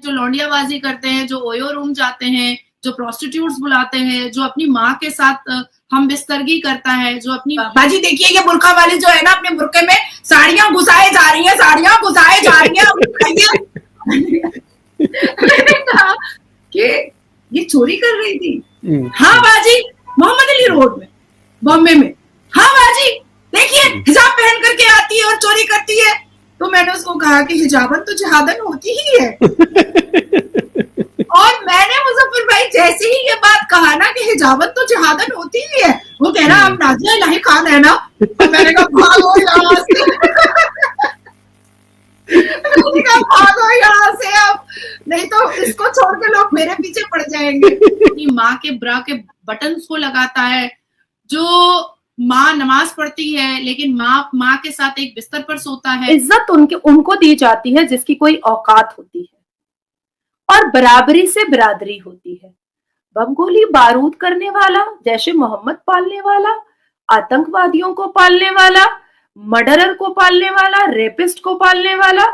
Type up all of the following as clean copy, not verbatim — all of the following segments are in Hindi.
जो लौंडियाबाजी करते हैं, जो ओयो रूम जाते हैं, जो प्रोस्टिट्यूट्स बुलाते हैं, जो अपनी माँ के साथ हम बिस्तरगी करता है, जो अपनी बाजी देखिए ये बुर्का वाली जो है ना, अपने बुर्के में साड़ियां घुसाए जा रही है, साड़ियां घुसाए जा रही है। मैंने कहा कि ये चोरी कर रही थी। हाँ बाजी, मोहम्मद अली रोड में, बॉम्बे में। हाँ बाजी देखिए हिजाब पहन करके आती है और चोरी करती है। तो मैंने उसको कहा कि हिजाबन तो जिहादन होती ही है। और मैंने मुजफ्फर भाई जैसे ही ये बात कहा ना कि हिजाबन तो जिहादन होती ही है, वो कह रहा आप नाजिया इलाही खान है ना। और मैंने कहा भागो यहाँ से। मैंने कहा भागो यहाँ से अब, नहीं तो इसको छोड़ के लोग मेरे पीछे पड़ जाएंगे। अपनी माँ के ब्रा के बटन्स को लगाता है, जो माँ नमाज पढ़ती है लेकिन माँ के साथ एक बिस्तर पर सोता है। इज्जत उनको दी जाती है जिसकी कोई औकात होती है और बराबरी से बिरादरी होती है। बम गोली बारूद करने वाला, जैसे मोहम्मद पालने वाला, आतंकवादियों को पालने वाला, मर्डरर को पालने वाला, रेपिस्ट को पालने वाला,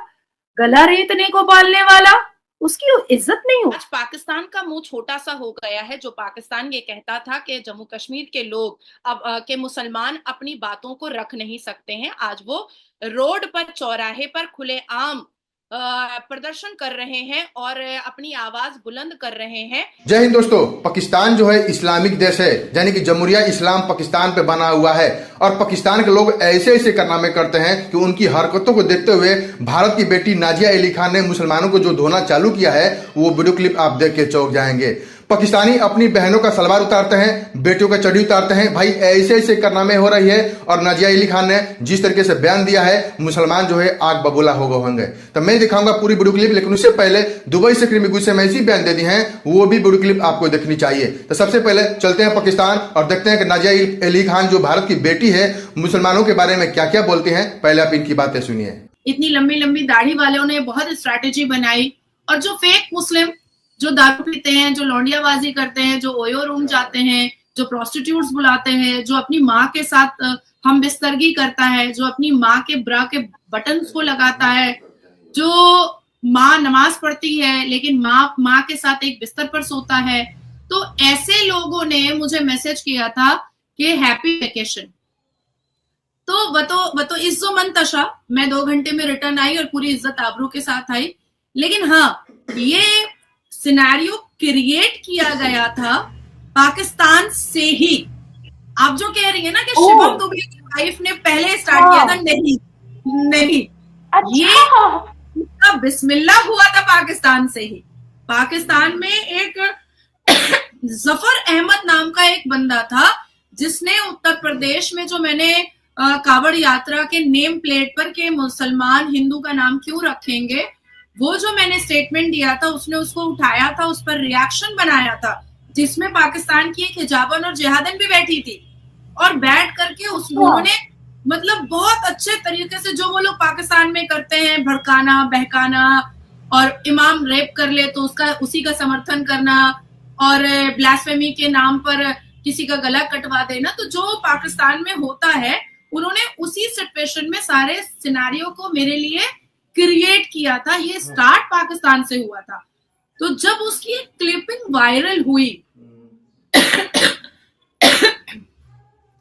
गला रेतने को पालने वाला, उसकी इज्जत नहीं हो। आज पाकिस्तान का मुंह छोटा सा हो गया है। जो पाकिस्तान ये कहता था कि जम्मू कश्मीर के लोग अब के मुसलमान अपनी बातों को रख नहीं सकते हैं, आज वो रोड पर, चौराहे पर खुलेआम प्रदर्शन कर रहे हैं और अपनी आवाज बुलंद कर रहे हैं। जय हिंद दोस्तों। पाकिस्तान जो है इस्लामिक देश है, यानी कि जमहूरिया इस्लाम पाकिस्तान पे बना हुआ है और पाकिस्तान के लोग ऐसे ऐसे कारनामे करते हैं कि उनकी हरकतों को देखते हुए भारत की बेटी नाजिया अली खान ने मुसलमानों को जो धोना चालू किया है, वो वीडियो क्लिप आप देख के चौंक जाएंगे। पाकिस्तानी अपनी बहनों का सलवार उतारते हैं, बेटियों का चड्डी उतारते हैं। भाई ऐसे ऐसे कारनामे हो रही है और नाजिया अली खान ने जिस तरीके से बयान दिया है, मुसलमान जो है आग बबूला हो गए होंगे। तो मैं दिखाऊंगा पूरी वीडियो क्लिप, लेकिन उससे पहले दुबई से क्रीमी गुस्से में ऐसी बयान दे दी है, वो भी वीडियो क्लिप आपको देखनी चाहिए। तो सबसे पहले चलते हैं पाकिस्तान और देखते हैं कि नाजिया अली खान जो भारत की बेटी है, मुसलमानों के बारे में क्या क्या बोलती हैं। पहले आप इनकी बातें सुनिए। इतनी लंबी लंबी दाढ़ी वालों ने बहुत स्ट्रैटेजी बनाई और जो फेक मुस्लिम जो दारू पीते हैं, जो लौंडियाबाजी करते हैं, जो ओयो रूम जाते हैं, जो प्रोस्टिट्यूट्स बुलाते हैं, जो अपनी माँ के साथ हम बिस्तरगी करता है, जो अपनी माँ के ब्रा के बटन्स को लगाता है, जो माँ नमाज पढ़ती है लेकिन माँ के साथ एक बिस्तर पर सोता है। तो ऐसे लोगों ने मुझे मैसेज किया था कि हैप्पी वेकेशन। तो वो तो इज्जो मंतशा, मैं 2 घंटे में रिटर्न आई और पूरी इज्जत आबरू के साथ आई। लेकिन हाँ, ये सिनेरियो क्रिएट किया गया था पाकिस्तान से ही। आप जो कह रही है ना कि शिवम दुबे की वाइफ ने पहले स्टार्ट किया था, नहीं अच्छा। ये इसका बिस्मिल्लाह हुआ था पाकिस्तान से ही। पाकिस्तान में एक जफर अहमद नाम का एक बंदा था, जिसने उत्तर प्रदेश में जो मैंने कावड़ यात्रा के नेम प्लेट पर के मुसलमान हिंदू का नाम क्यों रखेंगे, वो जो मैंने स्टेटमेंट दिया था, उसने उसको उठाया था, उस पर रिएक्शन बनाया था, जिसमें पाकिस्तान की एक हिजाबन और जिहादन भी बैठी थी और बैठ करके उन्होंने मतलब बहुत अच्छे तरीके से जो वो लोग पाकिस्तान में करते हैं, भड़काना, बहकाना, और इमाम रेप कर ले तो उसी का समर्थन करना और ब्लास्फेमी के नाम पर किसी का गला कटवा देना। तो जो पाकिस्तान में होता है, उन्होंने उसी सिचुएशन में सारे सिनेरियो को मेरे लिए क्रिएट किया था। ये स्टार्ट पाकिस्तान से हुआ था। तो जब उसकी एक क्लिपिंग वायरल हुई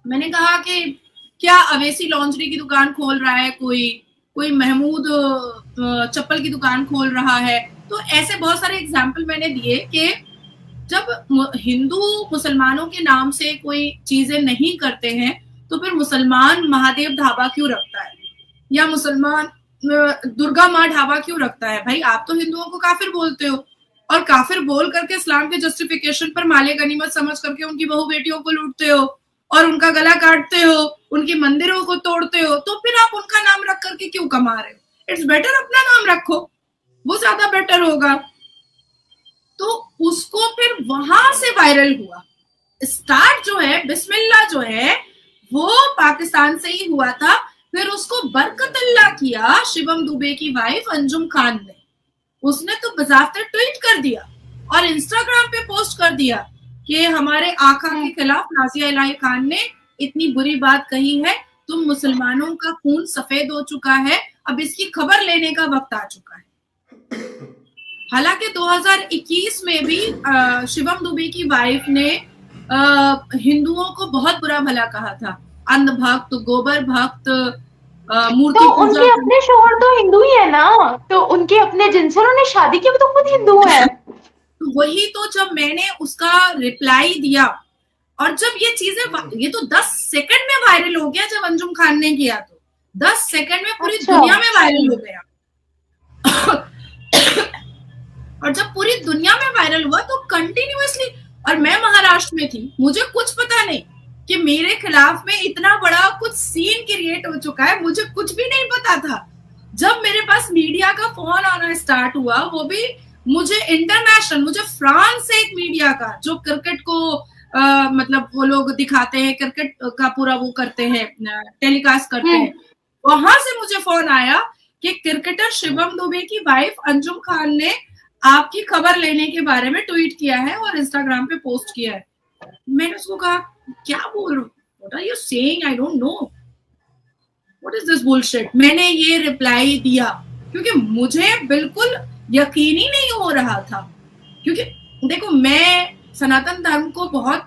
मैंने कहा कि क्या अवेसी लॉन्ड्री की दुकान खोल रहा है, कोई महमूद चप्पल की दुकान खोल रहा है। तो ऐसे बहुत सारे एग्जाम्पल मैंने दिए कि जब हिंदू मुसलमानों के नाम से कोई चीजें नहीं करते हैं, तो फिर मुसलमान महादेव ढाबा क्यों रखता है या मुसलमान दुर्गा माँ ढाबा क्यों रखता है? भाई आप तो हिंदुओं को काफिर बोलते हो और काफिर बोल करके इस्लाम के जस्टिफिकेशन पर माले गनीमत समझ करके उनकी बहू बेटियों को लूटते हो और उनका गला काटते हो, उनकी मंदिरों को तोड़ते हो। तो फिर आप उनका नाम रख करके क्यों कमा रहे हो? इट्स बेटर अपना नाम रखो, वो ज्यादा बेटर होगा। तो उसको फिर वहां से वायरल हुआ। स्टार्ट जो है, बिस्मिल्लाह जो है, वो पाकिस्तान से ही हुआ था। फिर उसको बरकतल्ला किया शिवम दुबे की वाइफ अंजुम खान ने। उसने तो बजाफ्ता ट्वीट कर दिया और इंस्टाग्राम पे पोस्ट कर दिया कि हमारे आका के खिलाफ नाजिया इलाही खान ने इतनी बुरी बात कही है, तुम मुसलमानों का खून सफेद हो चुका है, अब इसकी खबर लेने का वक्त आ चुका है। हालांकि 2021 में भी शिवम दुबे की वाइफ ने हिंदुओं को बहुत बुरा भला कहा था, अंध भक्त, गोबर भक्त, मूर्ति तो पूजा। उनके अपने शोहर तो हिंदू ही है ना, तो उनके अपने जिनसे उन्होंने शादी की वो तो खुद हिंदू है। तो वही तो, जब मैंने उसका रिप्लाई दिया और जब ये चीजें, ये तो 10 सेकंड में वायरल हो गया, जब अंजुम खान ने किया तो 10 सेकंड में पूरी दुनिया में वायरल हो गया। और जब पूरी दुनिया में वायरल हुआ तो कंटिन्यूअसली, और मैं महाराष्ट्र में थी, मुझे कुछ पता नहीं कि मेरे खिलाफ में इतना बड़ा कुछ सीन क्रिएट हो चुका है, मुझे कुछ भी नहीं पता था। जब मेरे पास मीडिया का फोन आना स्टार्ट हुआ, वो भी मुझे इंटरनेशनल, मुझे फ्रांस से एक मीडिया का, जो क्रिकेट को मतलब वो लोग दिखाते हैं, क्रिकेट का पूरा वो करते हैं, टेलीकास्ट करते हैं, वहां से मुझे फोन आया कि क्रिकेटर शिवम दुबे की वाइफ अंजुम खान ने आपकी खबर लेने के बारे में ट्वीट किया है और इंस्टाग्राम पे पोस्ट किया है। मैंने उसको कहा, क्या बोल रहे हो, what are you saying, I don't know, what is this bullshit. मैंने ये रिप्लाई दिया क्योंकि मुझे बिल्कुल यकीन ही नहीं हो रहा था, क्योंकि देखो मैं सनातन धर्म को बहुत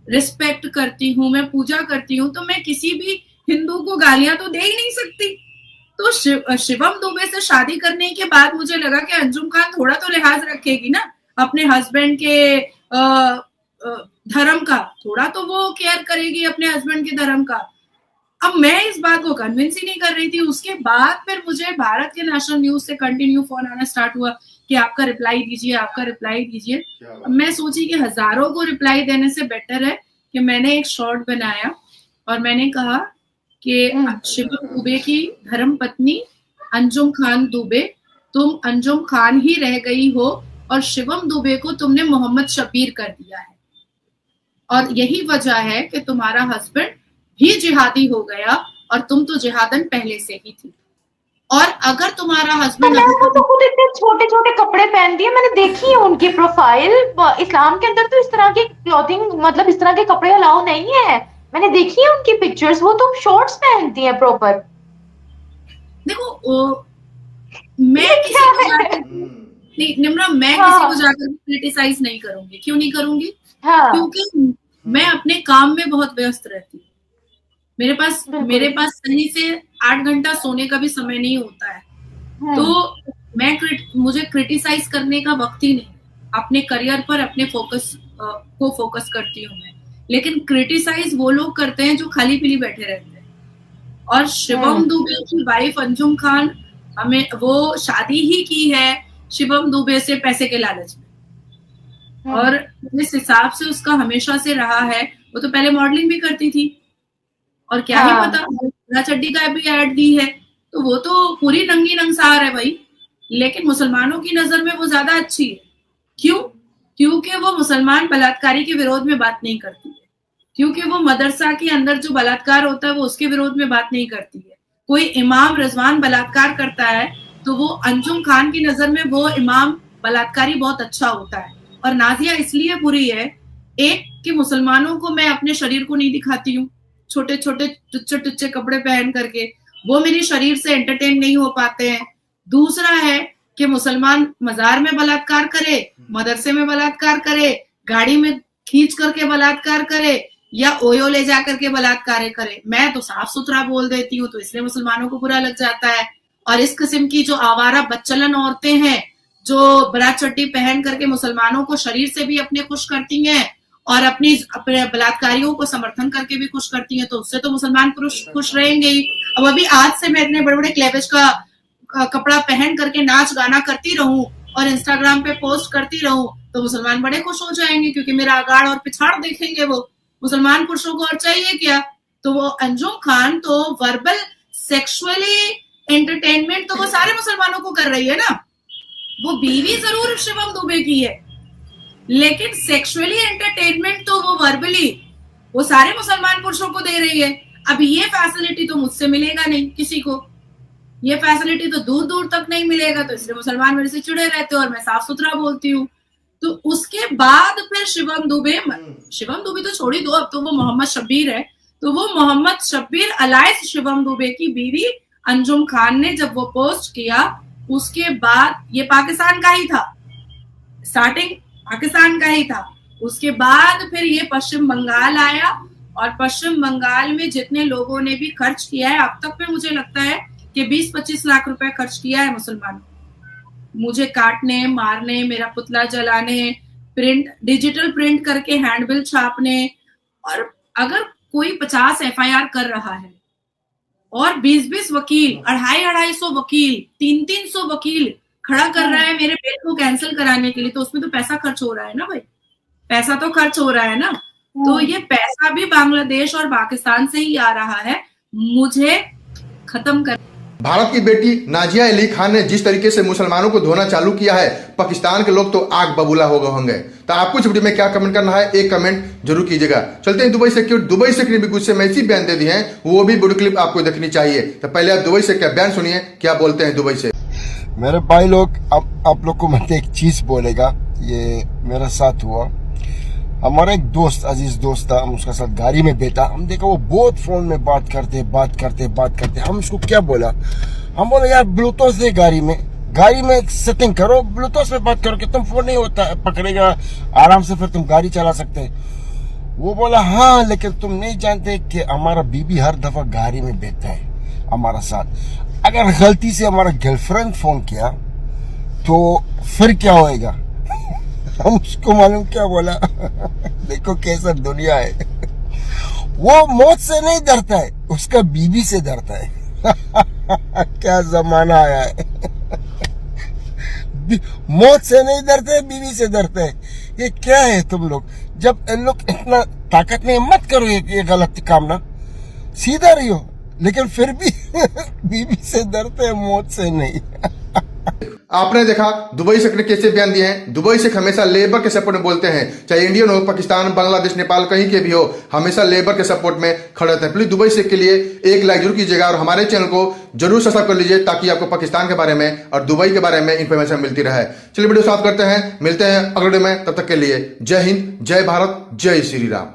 रिस्पेक्ट करती हूँ, मैं पूजा करती हूँ, तो मैं किसी भी हिंदू को गालियां तो दे ही नहीं सकती। तो शिवम दुबे से शादी करने के बाद मुझे लगा कि अंजुम खान थोड़ा तो लिहाज रखेगी ना अपने हस्बैंड के धर्म का, थोड़ा तो वो केयर करेगी अपने हस्बैंड के धर्म का। अब मैं इस बात को कन्विंस ही नहीं कर रही थी। उसके बाद फिर मुझे भारत के नेशनल न्यूज से कंटिन्यू फोन आना स्टार्ट हुआ कि आपका रिप्लाई दीजिए, आपका रिप्लाई दीजिए। मैं सोची कि हजारों को रिप्लाई देने से बेटर है कि मैंने एक शॉर्ट बनाया और मैंने कहा कि शिवम दुबे की धर्म पत्नी अंजुम खान दुबे, तुम अंजुम खान ही रह गई हो और शिवम दुबे को तुमने मोहम्मद शब्बीर कर दिया है, और यही वजह है कि तुम्हारा हस्बैंड भी जिहादी हो गया और तुम तो जिहादन पहले से ही थी। और अगर तुम्हारा हस्बैंड तो खुद इतने छोटे छोटे कपड़े पहनती है, मैंने देखी है उनकी प्रोफाइल। इस्लाम के अंदर तो इस तरह की क्लॉथिंग, मतलब इस तरह के कपड़े अलाउ नहीं है। मैंने देखी है उनकी पिक्चर्स, वो तो शॉर्ट्स पहनती है प्रॉपर। देखो मैं किसी को निम्रा, मैं किसी को जाकर क्रिटिसाइज नहीं करूंगी। क्यों नहीं करूंगी? क्योंकि मैं अपने काम में बहुत व्यस्त रहती हूँ। मेरे पास सही से 8 घंटा सोने का भी समय नहीं होता है, तो मुझे क्रिटिसाइज करने का वक्त ही नहीं। अपने करियर पर, अपने फोकस को फोकस करती हूँ मैं। लेकिन क्रिटिसाइज वो लोग करते हैं जो खाली पीली बैठे रहते हैं। और शिवम दुबे की वाइफ अंजुम खान, हमें वो शादी ही की है शिवम दुबे से पैसे के लालच में, और जिस हिसाब से उसका हमेशा से रहा है, वो तो पहले मॉडलिंग भी करती थी और क्या ही पता चड्डी का भी ऐड दी है, तो वो तो पूरी नंगी नंगसार है भाई। लेकिन मुसलमानों की नजर में वो ज्यादा अच्छी है। क्यों? क्योंकि वो मुसलमान बलात्कारी के विरोध में बात नहीं करती है, क्योंकि वो मदरसा के अंदर जो बलात्कार होता है वो उसके विरोध में बात नहीं करती है। कोई इमाम रिजवान बलात्कार करता है तो वो अंजुम खान की नजर में वो इमाम बलात्कारी बहुत अच्छा होता है। और नाजिया इसलिए बुरी है, एक कि मुसलमानों को मैं अपने शरीर को नहीं दिखाती हूँ, छोटे छोटे टुच्चे टुच्चे कपड़े पहन करके, वो मेरे शरीर से एंटरटेन नहीं हो पाते हैं। दूसरा है कि मुसलमान मजार में बलात्कार करे, मदरसे में बलात्कार करे, गाड़ी में खींच करके बलात्कार करे, या ओयो ले जा करके बलात्कार करे। मैं तो साफ सुथरा बोल देती हूँ, तो इसलिए मुसलमानों को बुरा लग जाता है। और इस किस्म की जो आवारा बच्चलन औरतें हैं जो बरात चट्टी पहन करके मुसलमानों को शरीर से भी अपने खुश करती हैं और अपने बलात्कारियों को समर्थन करके भी खुश करती हैं, तो उससे तो मुसलमान पुरुष खुश रहेंगे ही। अब अभी आज से मैं इतने बड़े बड़े क्लेवेज का कपड़ा पहन करके नाच गाना करती रहूं और इंस्टाग्राम पे पोस्ट करती रहूं, तो मुसलमान बड़े खुश हो जाएंगे, क्योंकि मेरा अगाड़ और पिछाड़ देखेंगे वो। मुसलमान पुरुषों को और चाहिए क्या? तो वो अंजुम खान तो वर्बल सेक्सुअली एंटरटेनमेंट तो वो सारे मुसलमानों को कर रही है ना। वो बीवी जरूर शिवम दुबे की है, लेकिन सेक्सुअली एंटरटेनमेंट तो वो वर्बली वो सारे मुसलमान पुरुषों को दे रही है। अब ये फैसिलिटी तो मुझसे मिलेगा नहीं, किसी को ये फैसिलिटी तो दूर दूर तक नहीं मिलेगा, तो इसलिए मुसलमान मेरे से चिड़े रहते हैं और मैं साफ सुथरा बोलती हूँ। तो उसके बाद फिर शिवम दुबे तो छोड़ी दो, अब तो वो मोहम्मद शब्बीर है, तो वो मोहम्मद शब्बीर अलाइस शिवम दुबे की बीवी अंजुम खान ने जब वो पोस्ट किया, उसके बाद ये पाकिस्तान का ही था, स्टार्टिंग पाकिस्तान का ही था, उसके बाद फिर ये पश्चिम बंगाल आया, और पश्चिम बंगाल में जितने लोगों ने भी खर्च किया है अब तक में मुझे लगता है कि 20-25 लाख रुपए खर्च किया है मुसलमानों, मुझे काटने, मारने, मेरा पुतला जलाने, प्रिंट, डिजिटल प्रिंट करके हैंडबिल छापने। और अगर कोई 50 FIR कर रहा है और 20-20 वकील, 250-250 वकील, 300-300 वकील खड़ा कर रहा है मेरे बिल को कैंसिल कराने के लिए, तो उसमें तो पैसा खर्च हो रहा है ना भाई, पैसा तो खर्च हो रहा है ना। तो ये पैसा भी बांग्लादेश और पाकिस्तान से ही आ रहा है, मुझे खत्म कर। भारत की बेटी नाजिया अली खान ने जिस तरीके से मुसलमानों को धोना चालू किया है, पाकिस्तान के लोग तो आग बबूला हो गए होंगे। तो आपको इस वीडियो में क्या कमेंट करना है, एक कमेंट जरूर कीजिएगा। चलते हैं दुबई से, क्यों दुबई से भी कुछ से ऐसी बयान दे दिए हैं, वो भी वीडियो क्लिप आपको देखनी चाहिए। तो पहले आप दुबई से क्या बयान सुनिए, क्या बोलते हैं दुबई से। मेरे भाई लोग, अब आप लोग को मैं एक चीज बोलेगा, ये मेरे साथ हुआ। हमारा एक दोस्त, अजीज दोस्त था, हम उसके साथ गाड़ी में बैठा, हम देखा वो बहुत फोन में बात करते। हम उसको क्या बोला, हम बोले यार ब्लूटूथ है गाड़ी में सेटिंग करो, ब्लूटूथ में बात करो कि तुम फोन नहीं होता पकड़ेगा आराम से, फिर तुम गाड़ी चला सकते हैं। वो बोला हाँ, लेकिन तुम नहीं जानते कि हमारा बीबी हर दफा गाड़ी में बैठता है हमारा साथ, अगर गलती से हमारा गर्लफ्रेंड फोन किया तो फिर क्या होएगा। हम उसको मालूम क्या बोला देखो कैसा दुनिया है, वो मौत से नहीं डरता है, उसका बीबी से डरता है। क्या जमाना आया है मौत से नहीं डरते, बीवी से डरते हैं। ये क्या है तुम लोग, जब इन लोग इतना ताकत नहीं, मत करो ये गलत काम ना, सीधा रहियो, लेकिन फिर भी बीवी से डरते हैं, मौत से नहीं। आपने देखा दुबई शेख ने कैसे बयान दिए हैं। दुबई शेख हमेशा लेबर के सपोर्ट में बोलते हैं, चाहे इंडियन हो, पाकिस्तान, बांग्लादेश, नेपाल, कहीं के भी हो, हमेशा लेबर के सपोर्ट में खड़े रहते हैं। प्लीज दुबई शेख के लिए एक लाइक जरूर कीजिएगा और हमारे चैनल को जरूर सब्सक्राइब कर लीजिए, ताकि आपको पाकिस्तान के बारे में और दुबई के बारे में इंफॉर्मेशन मिलती रहे। चलिए वीडियो स्टार्ट करते हैं, मिलते हैं अगले वीडियो में, तब तक के लिए जय हिंद, जय भारत, जय श्री राम।